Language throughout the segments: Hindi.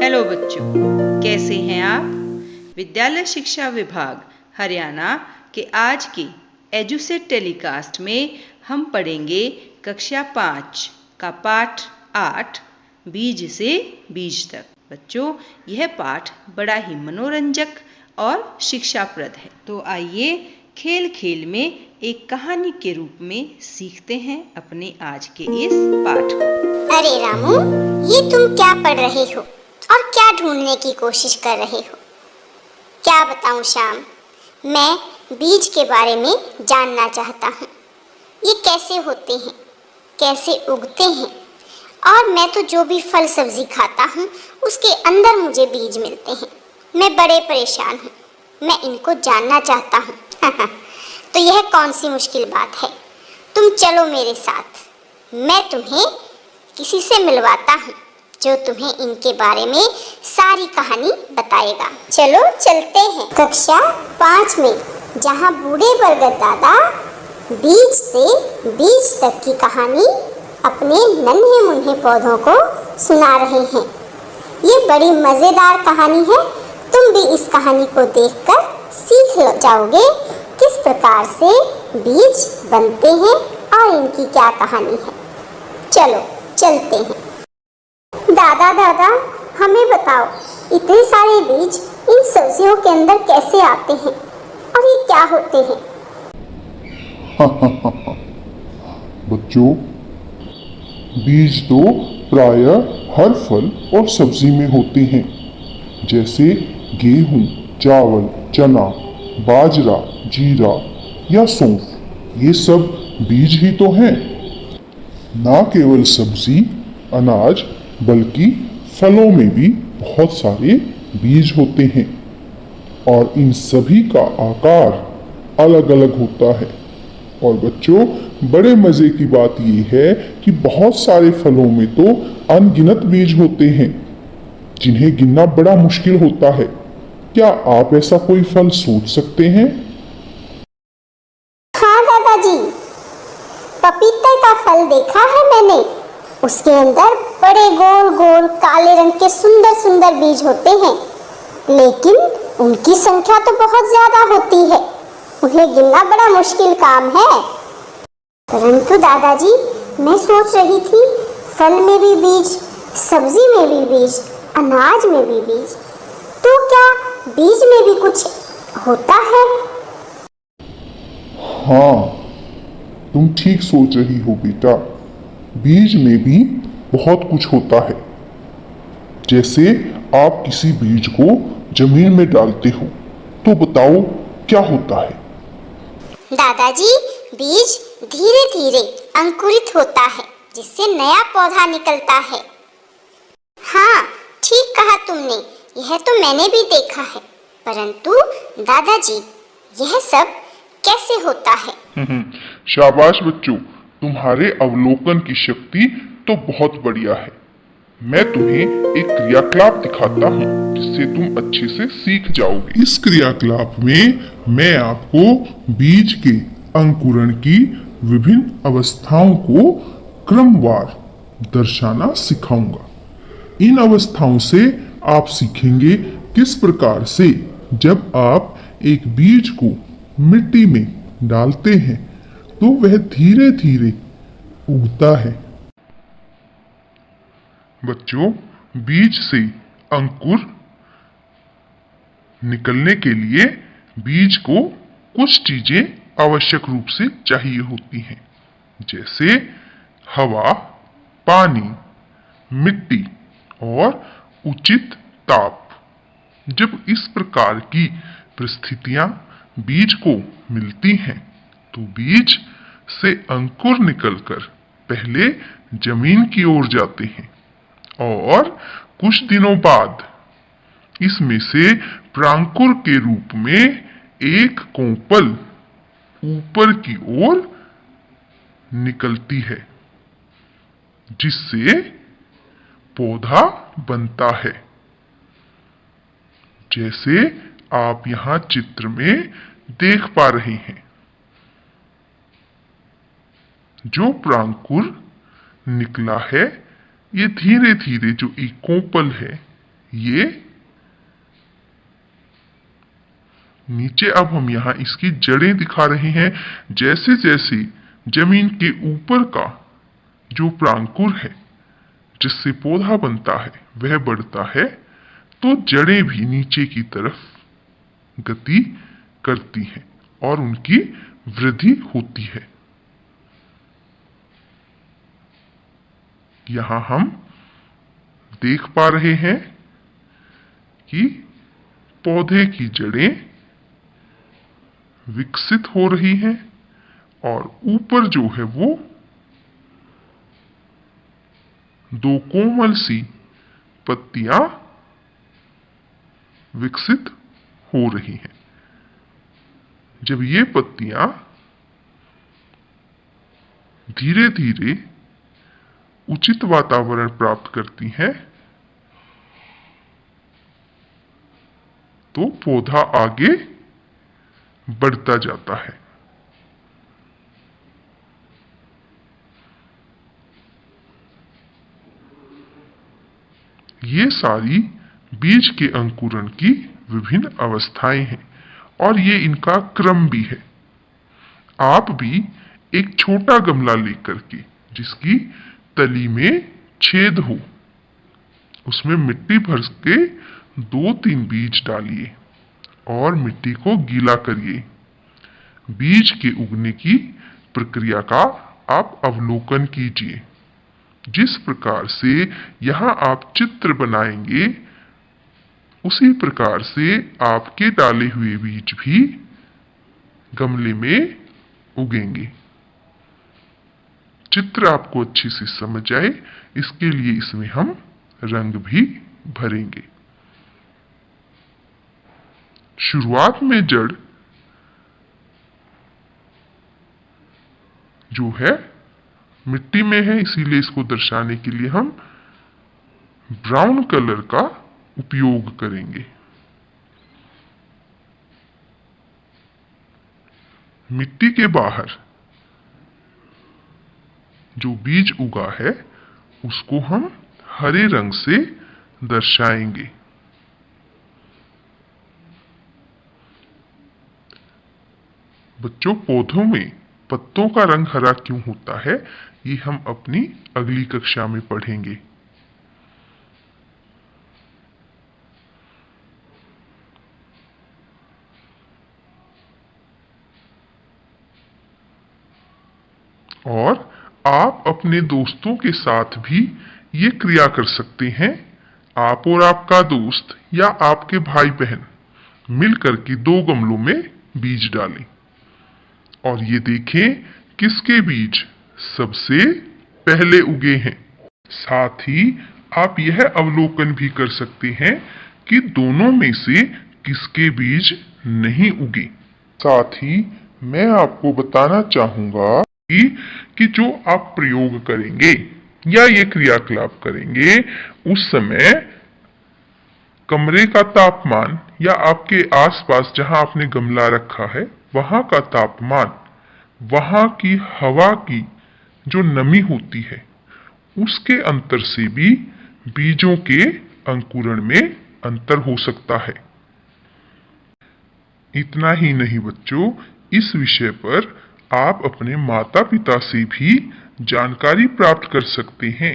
हेलो बच्चों, कैसे हैं आप? विद्यालय शिक्षा विभाग हरियाणा के आज के एजुसेट टेलीकास्ट में हम पढ़ेंगे कक्षा 5 का पाठ 8 बीज से बीज तक। बच्चों, यह पाठ बड़ा ही मनोरंजक और शिक्षाप्रद है। तो आइए खेल खेल में एक कहानी के रूप में सीखते हैं अपने आज के इस पाठ को। अरे रामू, ये तुम क्या पढ़ रहे हो और क्या ढूंढने की कोशिश कर रहे हो? क्या बताऊं श्याम, मैं बीज के बारे में जानना चाहता हूँ। ये कैसे होते हैं, कैसे उगते हैं, और मैं तो जो भी फल सब्जी खाता हूँ उसके अंदर मुझे बीज मिलते हैं। मैं बड़े परेशान हूँ, मैं इनको जानना चाहता हूँ। तो यह कौन सी मुश्किल बात है? तुम चलो मेरे साथ, मैं तुम्हें किसी से मिलवाता हूँ जो तुम्हें इनके बारे में सारी कहानी बताएगा। चलो चलते हैं। कक्षा 5 में जहाँ बूढ़े बरगद दादा बीज से बीज तक की कहानी अपने नन्हे मुन्ने पौधों को सुना रहे हैं। ये बड़ी मज़ेदार कहानी है। तुम भी इस कहानी को देखकर सीख जाओगे किस प्रकार से बीज बनते हैं और इनकी क्या कहानी है। चलो चलते हैं। दादा दादा, हमें बताओ, इतने सारे बीज इन सब्जियों के अंदर कैसे आते हैं और ये क्या होते हैं? बच्चों, बीज तो प्रायः हर फल और सब्जी में होते हैं, जैसे गेहूं, चावल, चना, बाजरा, जीरा या सौंफ। ये सब बीज ही तो हैं। ना केवल सब्जी, अनाज, बल्कि फलों में भी बहुत सारे बीज होते हैं और इन सभी का आकार अलग अलग होता है। और बच्चों, बड़े मज़े की बात यह है कि बहुत सारे फलों में तो अनगिनत बीज होते हैं जिन्हें गिनना बड़ा मुश्किल होता है। क्या आप ऐसा कोई फल सोच सकते हैं? हाँ दादाजी, पपीते का फल देखा है मैंने। उसके अंदर बड़े गोल गोल काले रंग के सुंदर सुंदर बीज होते हैं, लेकिन उनकी संख्या तो बहुत ज्यादा होती है। उन्हें गिनना बड़ा मुश्किल काम है। परंतु दादाजी, मैं सोच रही थी, फल में भी बीज, सब्जी में भी बीज, अनाज में भी बीज, तो क्या बीज में भी कुछ होता है? हाँ, तुम ठीक सोच रही हो बेटा। बीज में भी बहुत कुछ होता है। जैसे आप किसी बीज को जमीन में डालते हो तो बताओ क्या होता है? दादाजी, बीज धीरे धीरे अंकुरित होता है, जिससे नया पौधा निकलता है। हाँ, ठीक कहा तुमने, यह तो मैंने भी देखा है। परंतु दादाजी, यह सब कैसे होता है? शाबाश बच्चों, तुम्हारे अवलोकन की शक्ति तो बहुत बढ़िया है। मैं तुम्हें एक क्रियाकलाप दिखाता हूँ जिससे तुम अच्छे से सीख जाओगे। इस क्रियाकलाप में मैं आपको बीज के अंकुरण की विभिन्न अवस्थाओं को क्रमवार दर्शाना सिखाऊंगा। इन अवस्थाओं से आप सीखेंगे किस प्रकार से जब आप एक बीज को मिट्टी में डालते हैं तो वह धीरे धीरे उगता है। बच्चों, बीज से अंकुर निकलने के लिए बीज को कुछ चीजें आवश्यक रूप से चाहिए होती हैं, जैसे हवा, पानी, मिट्टी और उचित ताप। जब इस प्रकार की परिस्थितियां बीज को मिलती हैं तो बीज से अंकुर निकलकर पहले जमीन की ओर जाते हैं और कुछ दिनों बाद इसमें से प्रांकुर के रूप में एक कोंपल ऊपर की ओर निकलती है, जिससे पौधा बनता है। जैसे आप यहाँ चित्र में देख पा रहे हैं। जो प्रांकुर निकला है, ये धीरे धीरे जो एक कोंपल है ये नीचे अब हम यहाँ इसकी जड़ें दिखा रहे हैं। जैसे जैसे जमीन के ऊपर का जो प्रांकुर है जिससे पौधा बनता है वह बढ़ता है, तो जड़ें भी नीचे की तरफ गति करती हैं और उनकी वृद्धि होती है। यहां हम देख पा रहे हैं कि पौधे की जड़ें विकसित हो रही हैं और ऊपर जो है वो दो कोमल सी पत्तियां विकसित हो रही हैं। जब ये पत्तियां धीरे धीरे उचित वातावरण प्राप्त करती हैं तो पौधा आगे बढ़ता जाता है। ये सारी बीज के अंकुरण की विभिन्न अवस्थाएं हैं और ये इनका क्रम भी है। आप भी एक छोटा गमला लेकर के जिसकी तली में छेद हो, उसमें मिट्टी भर के 2-3 बीज डालिए और मिट्टी को गीला करिए। बीज के उगने की प्रक्रिया का आप अवलोकन कीजिए। जिस प्रकार से यहां आप चित्र बनाएंगे उसी प्रकार से आपके डाले हुए बीज भी गमले में उगेंगे। चित्र आपको अच्छे से समझ आए इसके लिए इसमें हम रंग भी भरेंगे। शुरुआत में जड़ जो है मिट्टी में है, इसीलिए इसको दर्शाने के लिए हम ब्राउन कलर का उपयोग करेंगे। मिट्टी के बाहर जो बीज उगा है उसको हम हरे रंग से दर्शाएंगे। बच्चों, पौधों में पत्तों का रंग हरा क्यों होता है ये हम अपनी अगली कक्षा में पढ़ेंगे। और आप अपने दोस्तों के साथ भी ये क्रिया कर सकते हैं। आप और आपका दोस्त या आपके भाई बहन मिलकर के 2 गमलों में बीज डालें और ये देखें किसके बीज सबसे पहले उगे हैं। साथ ही आप यह अवलोकन भी कर सकते हैं कि दोनों में से किसके बीज नहीं उगे। साथ ही मैं आपको बताना चाहूंगा कि जो आप प्रयोग करेंगे या ये क्रियाकलाप करेंगे उस समय कमरे का तापमान या आपके आसपास जहां आपने गमला रखा है वहां का तापमान, वहां की हवा की जो नमी होती है उसके अंतर से भी बीजों के अंकुरण में अंतर हो सकता है। इतना ही नहीं बच्चों, इस विषय पर आप अपने माता पिता से भी जानकारी प्राप्त कर सकते हैं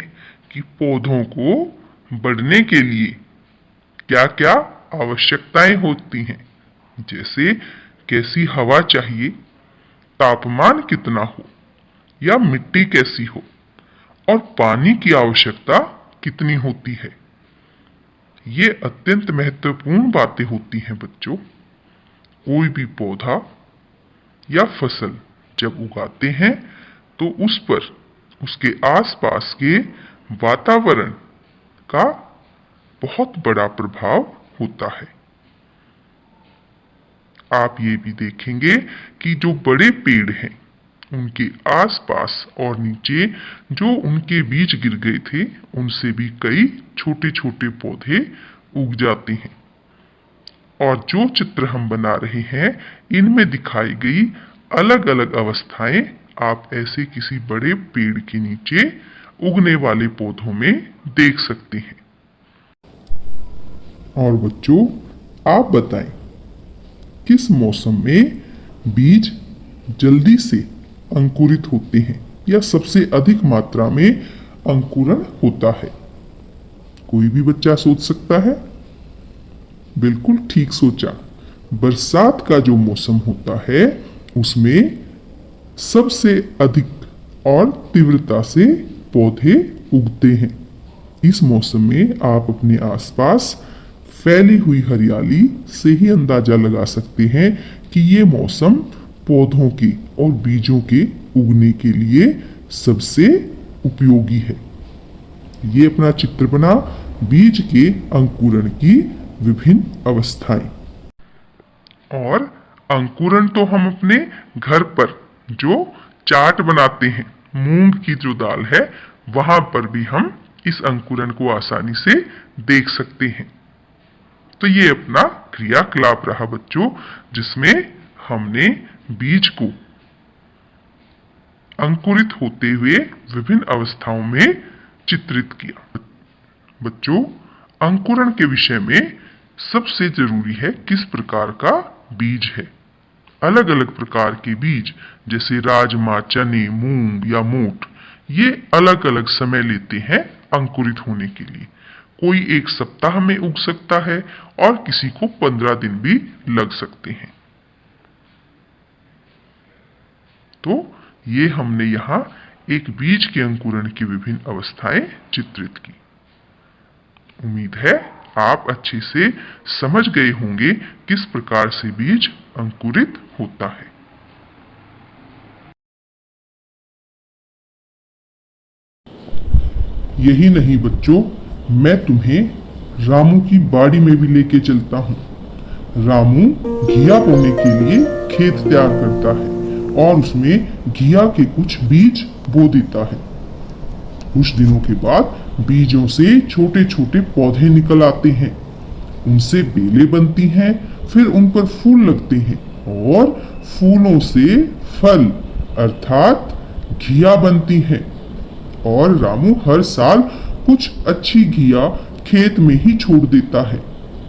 कि पौधों को बढ़ने के लिए क्या क्या आवश्यकताएं होती हैं, जैसे कैसी हवा चाहिए, तापमान कितना हो या मिट्टी कैसी हो और पानी की आवश्यकता कितनी होती है। ये अत्यंत महत्वपूर्ण बातें होती हैं बच्चों। कोई भी पौधा या फसल जब उगाते हैं तो उस पर उसके आसपास के वातावरण का बहुत बड़ा प्रभाव होता है। आप ये भी देखेंगे कि जो बड़े पेड़ हैं उनके आसपास और नीचे जो उनके बीज गिर गए थे उनसे भी कई छोटे छोटे पौधे उग जाते हैं। और जो चित्र हम बना रहे हैं इनमें दिखाई गई अलग अलग अवस्थाएं आप ऐसे किसी बड़े पेड़ के नीचे उगने वाले पौधों में देख सकते हैं। और बच्चों, आप बताएं, किस मौसम में बीज जल्दी से अंकुरित होते हैं या सबसे अधिक मात्रा में अंकुरण होता है? कोई भी बच्चा सोच सकता है। बिल्कुल ठीक सोचा। बरसात का जो मौसम होता है उसमें सबसे अधिक और तीव्रता से पौधे उगते हैं। इस मौसम में आप अपने आसपास फैली हुई हरियाली से ही अंदाजा लगा सकते हैं कि ये मौसम पौधों के और बीजों के उगने के लिए सबसे उपयोगी है। ये अपना चित्र बना बीज के अंकुरण की विभिन्न अवस्थाएं। और अंकुरण तो हम अपने घर पर जो चाट बनाते हैं, मूंग की जो दाल है, वहां पर भी हम इस अंकुरण को आसानी से देख सकते हैं। तो ये अपना क्रियाकलाप रहा बच्चों, जिसमें हमने बीज को अंकुरित होते हुए विभिन्न अवस्थाओं में चित्रित किया। बच्चों, अंकुरण के विषय में सबसे जरूरी है किस प्रकार का बीज है। अलग अलग प्रकार के बीज जैसे राजमा, चने, मूंग या मोठ, ये अलग अलग समय लेते हैं अंकुरित होने के लिए। कोई 1 सप्ताह में उग सकता है और किसी को 15 दिन भी लग सकते हैं। तो ये हमने यहाँ एक बीज के अंकुरण की विभिन्न अवस्थाएं चित्रित की। उम्मीद है आप अच्छे से समझ गए होंगे किस प्रकार से बीज अंकुरित होता है। यही नहीं बच्चों, मैं तुम्हें रामू की बाड़ी में भी लेके चलता हूँ। रामू घिया बोने के लिए खेत तैयार करता है और उसमें घिया के कुछ बीज बो देता है। कुछ दिनों के बाद बीजों से छोटे छोटे पौधे निकल आते हैं, उनसे बेलें बनती हैं, फिर उन पर फूल लगते हैं और फूलों से फल अर्थात घिया बनती है। और रामू हर साल कुछ अच्छी घिया खेत में ही छोड़ देता है।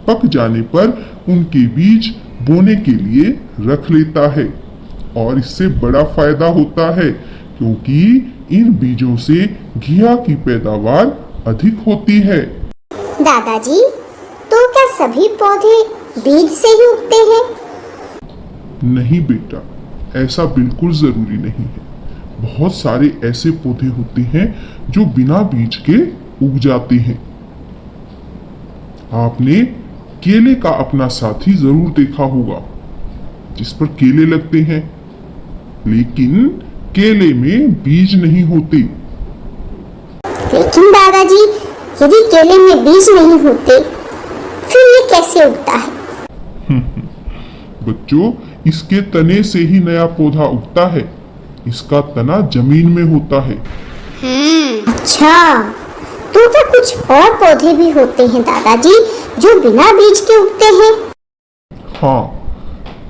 पक जाने पर उनके बीज बोने के लिए रख लेता है और इससे बड़ा फायदा होता है क्योंकि इन बीजों से घिया की पैदावार अधिक होती है। दादाजी, तो क्या सभी पौधे बीज से ही उगते हैं? नहीं बेटा, ऐसा बिल्कुल जरूरी नहीं है। बहुत सारे ऐसे पौधे होते हैं जो बिना बीज के उग जाते हैं। आपने केले का अपना साथी जरूर देखा होगा जिस पर केले लगते हैं, लेकिन केले में बीज नहीं होते। लेकिन दादाजी, यदि केले में बीज नहीं होते फिर ये कैसे उगता है? बच्चों, इसके तने से ही नया पौधा उगता है। इसका तना जमीन में होता है। अच्छा, तो क्या कुछ और पौधे भी होते हैं दादाजी जो बिना बीज के उगते हैं? हाँ,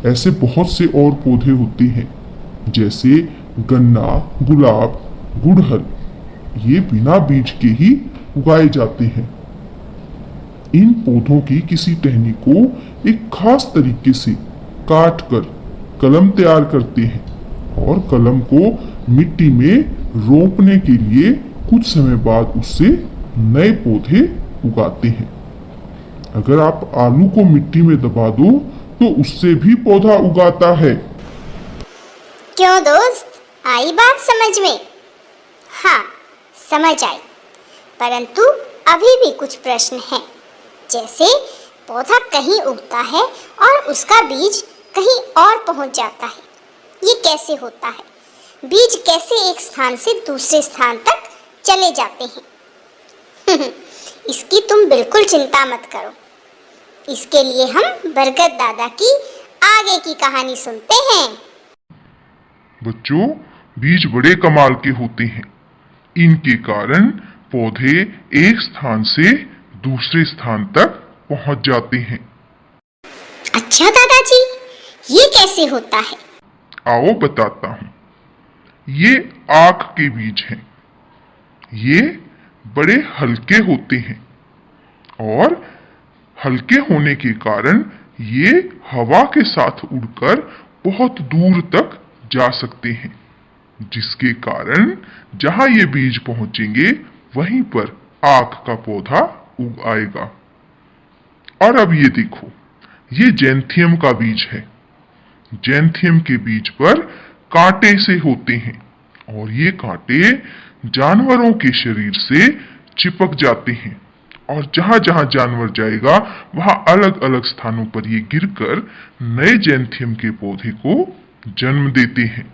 ऐसे बहुत से और पौधे होते हैं जैसे गन्ना, गुलाब, गुड़हल। ये बिना बीज के ही उगाए जाते हैं। इन पौधों की किसी टहनी को एक खास तरीके से काट कर कलम तैयार करते हैं और कलम को मिट्टी में रोपने के लिए कुछ समय बाद उससे नए पौधे उगाते हैं। अगर आप आलू को मिट्टी में दबा दो तो उससे भी पौधा उगाता है। क्यों दोस्त, आई बात समझ में? हाँ, समझ आई, परंतु अभी भी कुछ प्रश्न हैं। जैसे पौधा कहीं उगता है और उसका बीज कहीं और पहुंच जाता है, ये कैसे होता है? बीज कैसे एक स्थान से दूसरे स्थान तक चले जाते हैं? इसकी तुम बिल्कुल चिंता मत करो। इसके लिए हम बरगद दादा की आगे की कहानी सुनते हैं। बच्चों, बीज बड़े कमाल के होते हैं। इनके कारण पौधे एक स्थान से दूसरे स्थान तक पहुंच जाते हैं। अच्छा दादाजी, ये कैसे होता है? आओ बताता हूं। ये आख के बीज हैं। ये बड़े हल्के होते हैं और हल्के होने के कारण ये हवा के साथ उड़कर बहुत दूर तक जा सकते हैं, जिसके कारण जहां ये बीज पहुंचेंगे वहीं पर आक का पौधा उग आएगा। और अब ये देखो, ये जैंथियम का बीज है। जैंथियम के बीज पर कांटे से होते हैं और ये कांटे जानवरों के शरीर से चिपक जाते हैं और जहां जहां जानवर जाएगा वहां अलग अलग स्थानों पर ये गिरकर नए जैंथियम के पौधे को जन्म देते हैं।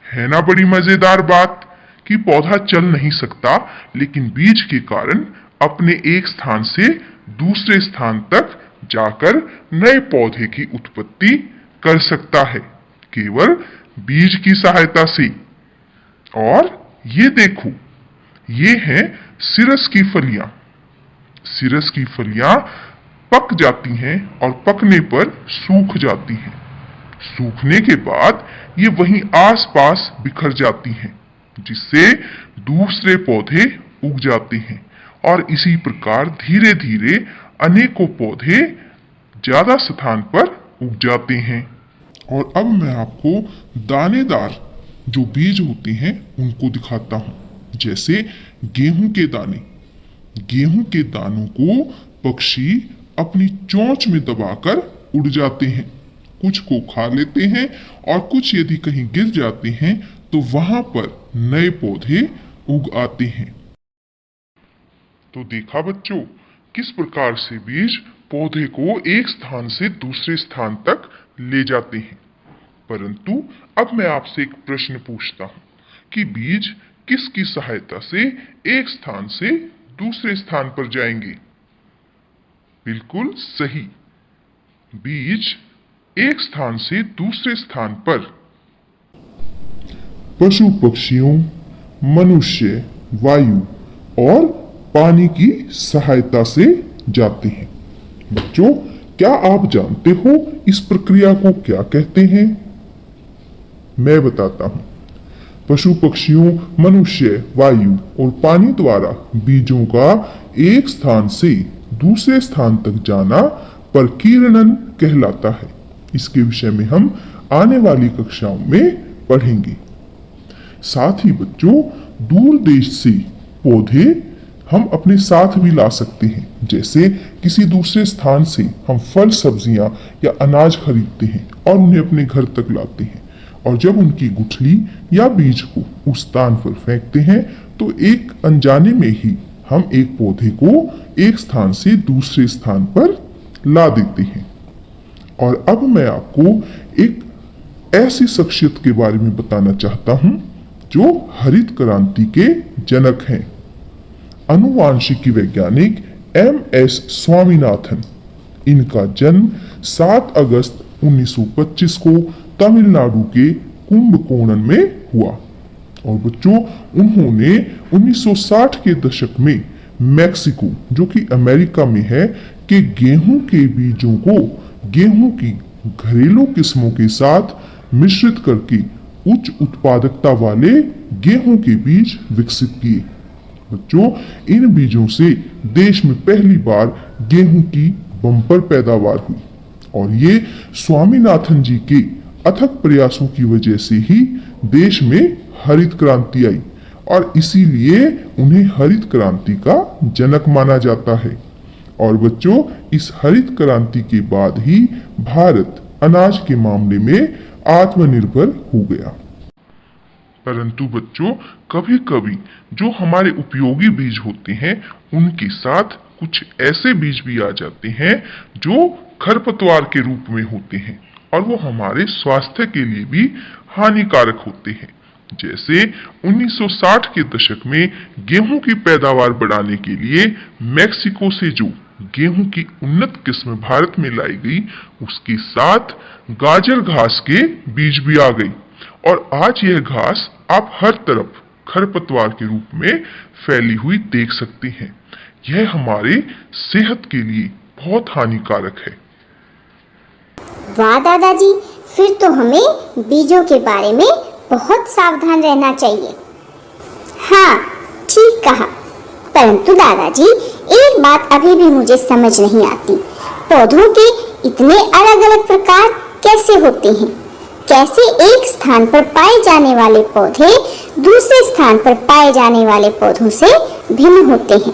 है ना बड़ी मजेदार बात कि पौधा चल नहीं सकता, लेकिन बीज के कारण अपने एक स्थान से दूसरे स्थान तक जाकर नए पौधे की उत्पत्ति कर सकता है, केवल बीज की सहायता से। और ये देखो, ये है सिरस की फलियां। सिरस की फलियां पक जाती हैं और पकने पर सूख जाती हैं। सूखने के बाद ये वहीं आसपास बिखर जाती हैं, जिससे दूसरे पौधे उग जाते हैं और इसी प्रकार धीरे धीरे अनेकों पौधे ज्यादा स्थान पर उग जाते हैं। और अब मैं आपको दानेदार जो बीज होते हैं उनको दिखाता हूं। जैसे गेहूं के दाने। गेहूं के दानों को पक्षी अपनी चोंच में दबाकर उड़ जाते हैं। कुछ को खा लेते हैं और कुछ यदि कहीं गिर जाते हैं तो वहां पर नए पौधे उग आते हैं। तो देखा बच्चों, किस प्रकार से बीज पौधे को एक स्थान से दूसरे स्थान तक ले जाते हैं। परंतु अब मैं आपसे एक प्रश्न पूछता हूं कि बीज किसकी सहायता से एक स्थान से दूसरे स्थान पर जाएंगे। बिल्कुल सही, बीज एक स्थान से दूसरे स्थान पर पशु पक्षियों, मनुष्य, वायु और पानी की सहायता से जाते हैं। बच्चों, क्या आप जानते हो इस प्रक्रिया को क्या कहते हैं? मैं बताता हूं। पशु पक्षियों, मनुष्य, वायु और पानी द्वारा बीजों का एक स्थान से दूसरे स्थान तक जाना परकीर्णन कहलाता है। इसके विषय में हम आने वाली कक्षाओं में पढ़ेंगे। साथ ही बच्चों, दूर देश से पौधे हम अपने साथ भी ला सकते हैं। जैसे किसी दूसरे स्थान से हम फल, सब्जियां या अनाज खरीदते हैं और उन्हें अपने घर तक लाते हैं, और जब उनकी गुठली या बीज को उस स्थान पर फेंकते हैं तो एक अनजाने में ही हम एक पौधे को एक स्थान से दूसरे स्थान पर ला देते हैं। और अब मैं आपको एक ऐसी शख्सियत के बारे में बताना चाहता हूं जो हरित क्रांति के जनक हैं। आनुवांशिकी वैज्ञानिक MS स्वामीनाथन। इनका जन्म 7 अगस्त 1925 को तमिलनाडु के कुंभकोणम में हुआ। और बच्चों, उन्होंने 1960 के दशक में मैक्सिको, जो कि अमेरिका में है, के गेहूं के बीजों को गेहूं की घरेलू किस्मों के साथ मिश्रित करके उच्च उत्पादकता वाले गेहूं के बीज विकसित किए। बच्चों, इन बीजों से देश में पहली बार गेहूं की बम्पर पैदावार हुई और ये स्वामीनाथन जी के अथक प्रयासों की वजह से ही देश में हरित क्रांति आई और इसीलिए उन्हें हरित क्रांति का जनक माना जाता है। और बच्चों, इस हरित क्रांति के बाद ही भारत अनाज के मामले में आत्मनिर्भर हो गया। परंतु बच्चों, कभी कभी जो हमारे उपयोगी बीज होते हैं उनके साथ कुछ ऐसे बीज भी आ जाते हैं जो खरपतवार के रूप में होते हैं और वो हमारे स्वास्थ्य के लिए भी हानिकारक होते हैं। जैसे 1960 के दशक में गेहूं की पैदावार बढ़ाने के लिए मैक्सिको से जो गेहूं की उन्नत किस्म भारत में लाई गई, उसके साथ गाजर घास के बीज भी आ गई और आज यह घास आप हर तरफ खरपतवार के रूप में फैली हुई देख सकते हैं। यह हमारे सेहत के लिए बहुत हानिकारक है। वाह दादाजी, फिर तो हमें बीजों के बारे में बहुत सावधान रहना चाहिए। हाँ, ठीक कहा। परंतु दादाजी, एक बात अभी भी मुझे समझ नहीं आती पौधों के इतने अलग अलग प्रकार कैसे होते हैं? कैसे एक स्थान पर पाए जाने वाले पौधे दूसरे स्थान पर पाए जाने वाले पौधों से भिन्न होते हैं?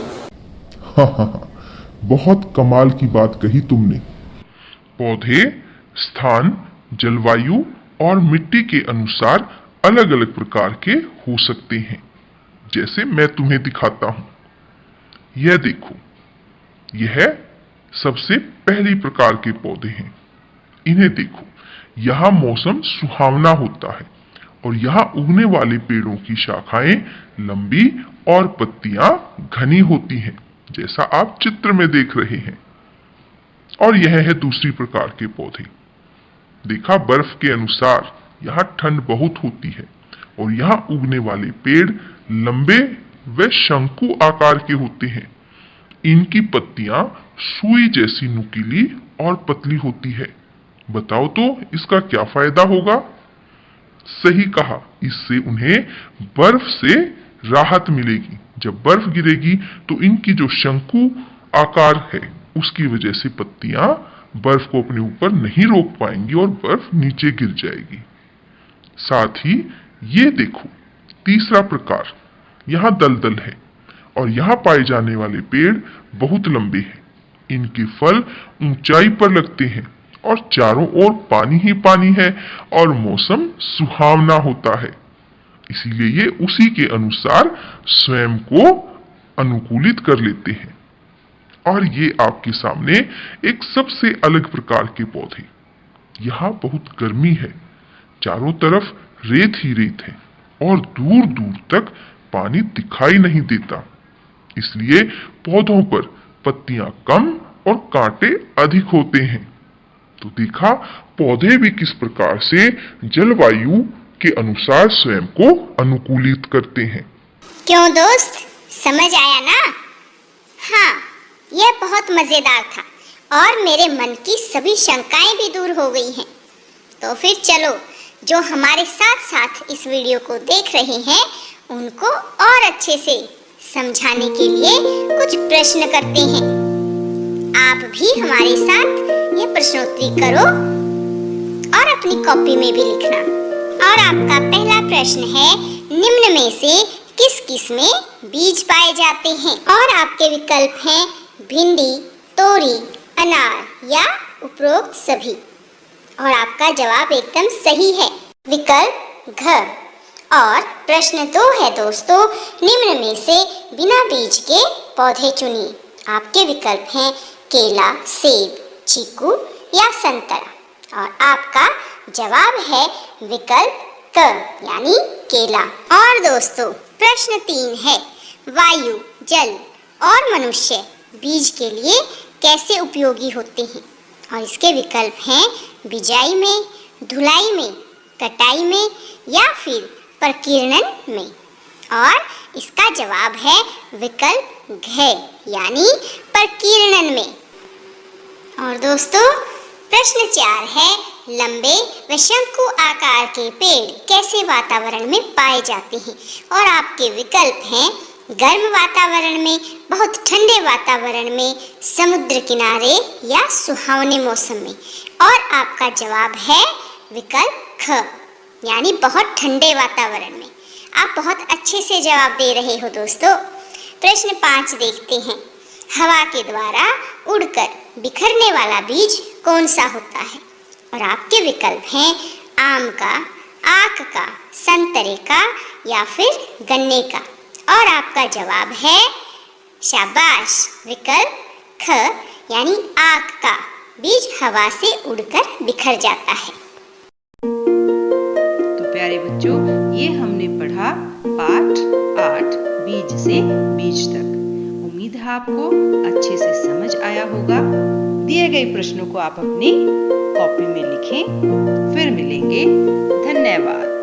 बहुत कमाल की बात कही तुमने। पौधे स्थान, जलवायु और मिट्टी के अनुसार अलग अलग प्रकार के हो सकते हैं। जैसे मैं तुम्हें दिखाता हूं, यह देखो, यह सबसे पहली प्रकार के पौधे हैं। इन्हें देखो, यहाँ मौसम सुहावना होता है और यहाँ उगने वाले पेड़ों की शाखाएं लंबी और पत्तियां घनी होती हैं, जैसा आप चित्र में देख रहे हैं। और यह है दूसरी प्रकार के पौधे। देखा, बर्फ के अनुसार यहाँ ठंड बहुत होती है और यहाँ उगने वाले पेड़ लंबे व शंकु आकार के होते हैं। इनकी पत्तियां सुई जैसी नुकीली और पतली होती है। बताओ तो इसका क्या फायदा होगा? सही कहा, इससे उन्हें बर्फ से राहत मिलेगी। जब बर्फ गिरेगी तो इनकी जो शंकु आकार है उसकी वजह से पत्तियां बर्फ को अपने ऊपर नहीं रोक पाएंगी और बर्फ नीचे गिर जाएगी। साथ ही ये देखो, तीसरा प्रकार, यहाँ दलदल है और यहाँ पाए जाने वाले पेड़ बहुत लंबे हैं। इनके फल ऊंचाई पर लगते हैं और चारों ओर पानी ही पानी है और मौसम सुहावना होता है। इसीलिए ये उसी के अनुसार स्वयं को अनुकूलित कर लेते हैं। और ये आपके सामने एक सबसे अलग प्रकार के पौधे। यहाँ बहुत गर्मी है, चारों तरफ रेत ही रेत है और दूर दूर तक पानी दिखाई नहीं देता। इसलिए पौधों पर पत्तियां कम और कांटे अधिक होते हैं। तो देखा, पौधे भी किस प्रकार से जलवायु के अनुसार स्वयं को अनुकूलित करते हैं। क्यों दोस्त, समझ आया ना? हाँ, यह बहुत मजेदार था और मेरे मन की सभी शंकाएं भी दूर हो गई हैं। तो फिर चलो, जो हमारे साथ साथ इस वीडियो को देख रहे हैं उनको और अच्छे से समझाने के लिए कुछ प्रश्न करते हैं। आप भी हमारे साथ ये प्रश्नोत्तरी करो और अपनी कॉपी में भी लिखना। और आपका पहला प्रश्न है, निम्न में से किस किस में बीज पाए जाते हैं? और आपके विकल्प हैं भिंडी, तोरी, अनार या उपरोक्त सभी। और आपका जवाब एकदम सही है, विकल्प घ। और प्रश्न 2 है दोस्तों, निम्न में से बिना बीज के पौधे चुनिए। आपके विकल्प हैं केला, सेब, चीकू या संतरा। और आपका जवाब है विकल्प क यानी केला। और दोस्तों प्रश्न 3 है, वायु, जल और मनुष्य बीज के लिए कैसे उपयोगी होते हैं? और इसके विकल्प हैं बिजाई में, धुलाई में, कटाई में या फिर प्रकीर्णन में। और इसका जवाब है विकल्प घ यानी प्रकीर्णन में। और दोस्तों प्रश्न 4 है, लंबे व शंकु आकार के पेड़ कैसे वातावरण में पाए जाते हैं? और आपके विकल्प हैं गर्म वातावरण में, बहुत ठंडे वातावरण में, समुद्र किनारे या सुहावने मौसम में। और आपका जवाब है विकल्प ख यानी बहुत ठंडे वातावरण में। आप बहुत अच्छे से जवाब दे रहे हो दोस्तों। प्रश्न 5 देखते हैं, हवा के द्वारा उड़कर बिखरने वाला बीज कौन सा होता है? और आपके विकल्प हैं आम का, आक का, संतरे का या फिर गन्ने का। और आपका जवाब है शाबाश, विकल्प ख यानी आक का बीज हवा से उड़कर बिखर जाता है। तो प्यारे बच्चों, ये हमने पढ़ा पाठ 8 बीज से बीज तक। उम्मीद है आपको अच्छे से समझ आया होगा। दिए गए प्रश्नों को आप अपनी कॉपी में लिखें। फिर मिलेंगे। धन्यवाद।